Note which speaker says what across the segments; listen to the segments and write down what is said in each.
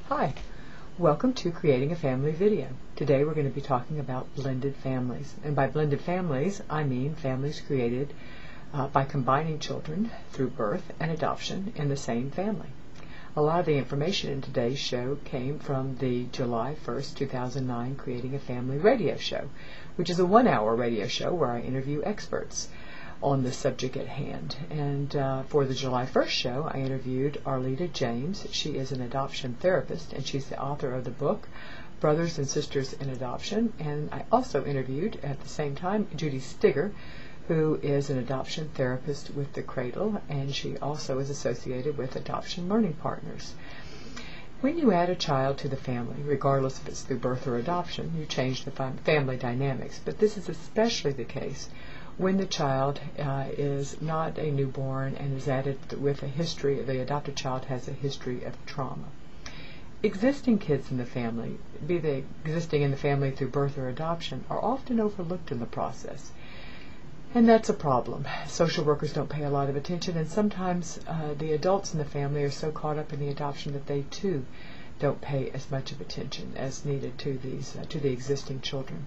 Speaker 1: Hi, welcome to Creating a Family video. Today we're going to be talking about blended families. And by blended families, I mean families created by combining children through birth and adoption in the same family. A lot of the information in today's show came from the July 1st, 2009 Creating a Family radio show, which is a 1-hour radio show where I interview experts on the subject at hand. And for the July 1st show, I interviewed Untitled James. She is an adoption therapist, and she's the author of the book Brothers and Sisters in Adoption. And I also interviewed, at the same time, Judy Stigger, who is an adoption therapist with The Cradle, and she also is associated with Adoption Learning Partners. When you add a child to the family, regardless if it's through birth or adoption, you change the family dynamics. But this is especially the case when the child is not a newborn and is added with a history, the adopted child has a history of trauma. Existing kids in the family, be they existing in the family through birth or adoption, are often overlooked in the process. And that's a problem. Social workers don't pay a lot of attention, and sometimes the adults in the family are so caught up in the adoption that they too don't pay as much of attention as needed to these to the existing children.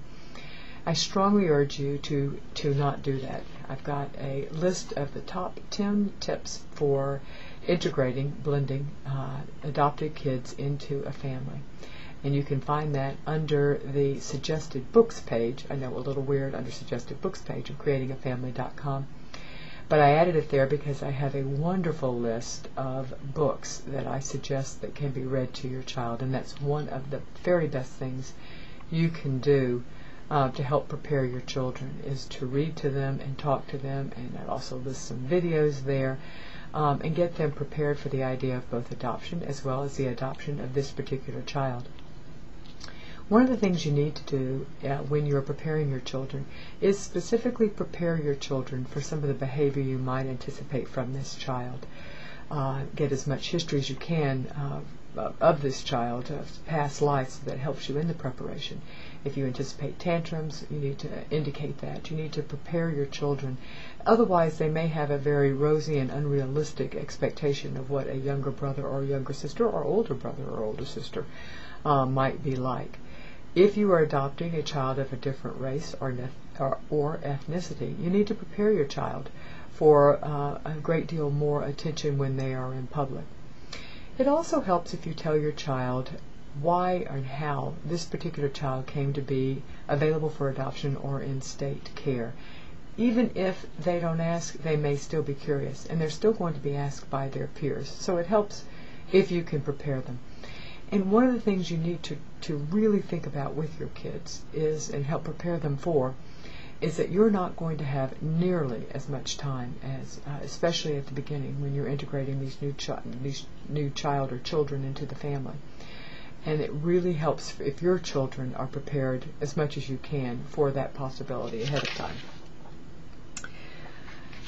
Speaker 1: I strongly urge you to not do that. I've got a list of the top 10 tips for integrating, blending adopted kids into a family. And you can find that under the suggested books page. I know, a little weird, under suggested books page of creatingafamily.com. But I added it there because I have a wonderful list of books that I suggest that can be read to your child. And that's one of the very best things you can do to help prepare your children, is to read to them and talk to them, and I'd also list some videos there, and get them prepared for the idea of both adoption as well as the adoption of this particular child. One of the things you need to do when you're preparing your children is specifically prepare your children for some of the behavior you might anticipate from this child. Get as much history as you can of this child, of past life, so that helps you in the preparation. If you anticipate tantrums, you need to indicate that. You need to prepare your children. Otherwise, they may have a very rosy and unrealistic expectation of what a younger brother or younger sister or older brother or older sister might be like. If you are adopting a child of a different race or ethnicity, you need to prepare your child for a great deal more attention when they are in public. It also helps if you tell your child why and how this particular child came to be available for adoption or in state care. Even if they don't ask, they may still be curious, and they're still going to be asked by their peers. So it helps if you can prepare them. And one of the things you need to really think about with your kids is, and help prepare them for, is that you're not going to have nearly as much time as, especially at the beginning when you're integrating these new child or children into the family. And it really helps if your children are prepared as much as you can for that possibility ahead of time.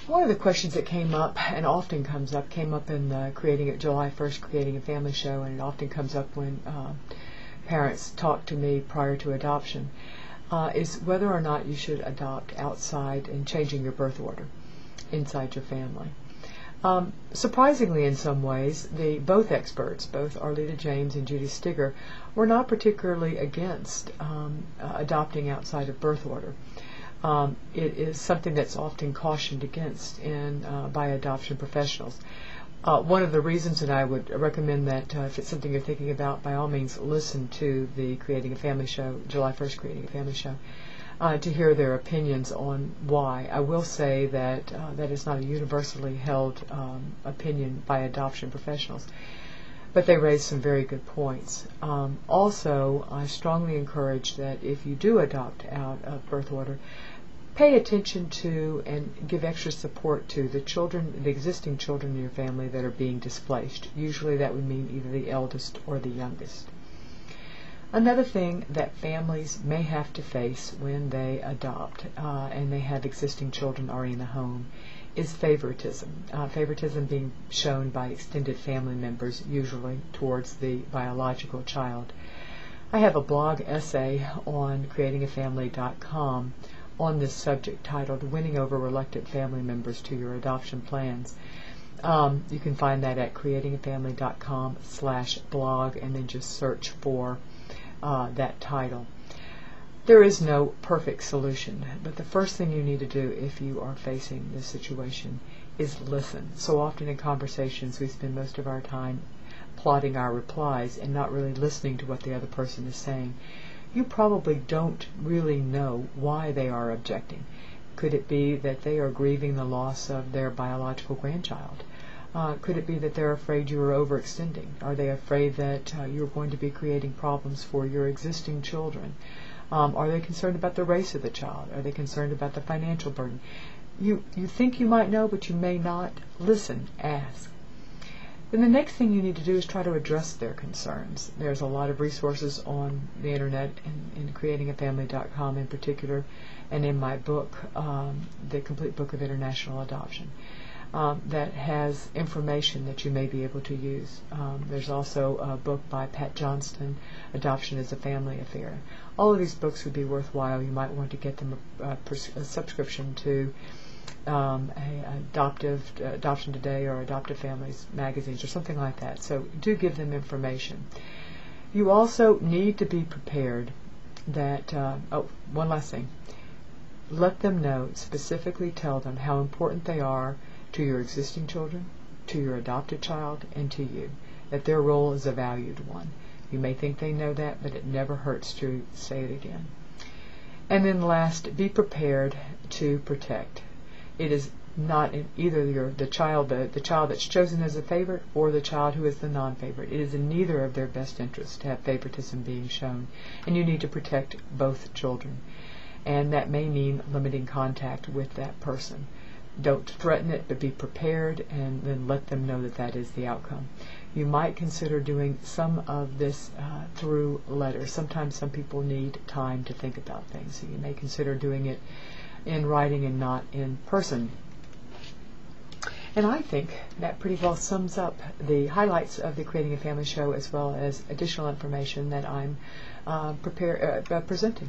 Speaker 1: One of the questions that came up, and often came up in the July 1st Creating a Family show, and it often comes up when parents talk to me prior to adoption, is whether or not you should adopt outside and changing your birth order inside your family. Surprisingly, in some ways, both experts, both Untitled James and Judy Stigger, were not particularly against adopting outside of birth order. It is something that's often cautioned against by adoption professionals. One of the reasons, and I would recommend that if it's something you're thinking about, by all means listen to the Creating a Family show, July 1st Creating a Family show, to hear their opinions on why. I will say that that is not a universally held opinion by adoption professionals, but they raise some very good points. Also, I strongly encourage that if you do adopt out of birth order, pay attention to and give extra support to the existing children in your family that are being displaced. Usually that would mean either the eldest or the youngest. Another thing that families may have to face when they adopt and they have existing children already in the home is favoritism. Favoritism being shown by extended family members, usually towards the biological child. I have a blog essay on creatingafamily.com on this subject titled Winning Over Reluctant Family Members to Your Adoption Plans. You can find that at creatingafamily.com/blog, and then just search for that title. There is no perfect solution, but the first thing you need to do if you are facing this situation is listen. So often in conversations we spend most of our time plotting our replies and not really listening to what the other person is saying. You probably don't really know why they are objecting. Could it be that they are grieving the loss of their biological grandchild? Could it be that they're afraid you are overextending? Are they afraid that you're going to be creating problems for your existing children? Are they concerned about the race of the child? Are they concerned about the financial burden? You think you might know, but you may not. Listen, ask. Then the next thing you need to do is try to address their concerns. There's a lot of resources on the internet, in creatingafamily.com in particular, and in my book, The Complete Book of International Adoption, that has information that you may be able to use. There's also a book by Pat Johnston, Adoption is a Family Affair. All of these books would be worthwhile. You might want to get them a subscription to Adoption Today or Adoptive Families magazines or something like that. So do give them information. You also need to be prepared that, one last thing. Let them know, specifically tell them how important they are to your existing children, to your adopted child, and to you, that their role is a valued one. You may think they know that, but it never hurts to say it again. And then last, be prepared to protect. It is not in either the child that's chosen as a favorite or the child who is the non-favorite. It is in neither of their best interests to have favoritism being shown, and you need to protect both children. And that may mean limiting contact with that person. Don't threaten it, but be prepared, and then let them know that that is the outcome. You might consider doing some of this through letters. Sometimes some people need time to think about things, so you may consider doing it in writing and not in person. And I think that pretty well sums up the highlights of the Creating a Family show, as well as additional information that I'm presenting.